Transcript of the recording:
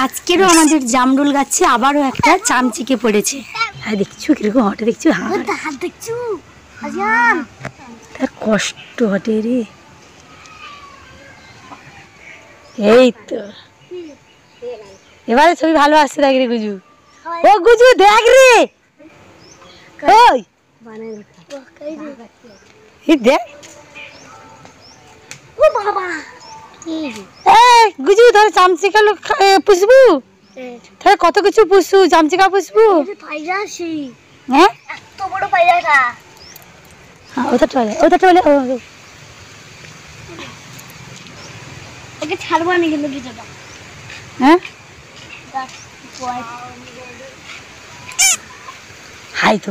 আজকেরও আমাদের জামরুল গাছে আবারও একটা চামচিকে পড়েছে। হ্যাঁ দেখছো কিরকম হটে, দেখছো হাত দেখছো, তার কষ্ট হটে রে। এই তো এবারে ছবি ভালো আসছে, দেখ রে গুজু। ও গুজু দেখ রে, ওই দেখ গুজু ধরে চামচিকা পুষবু, তাহলে কত কিছু পুষবু, চামচিকা পুষবু। হ্যাঁ ওকে ছাড়বো না কিন্তু কিছুটা। হ্যাঁ হাই তো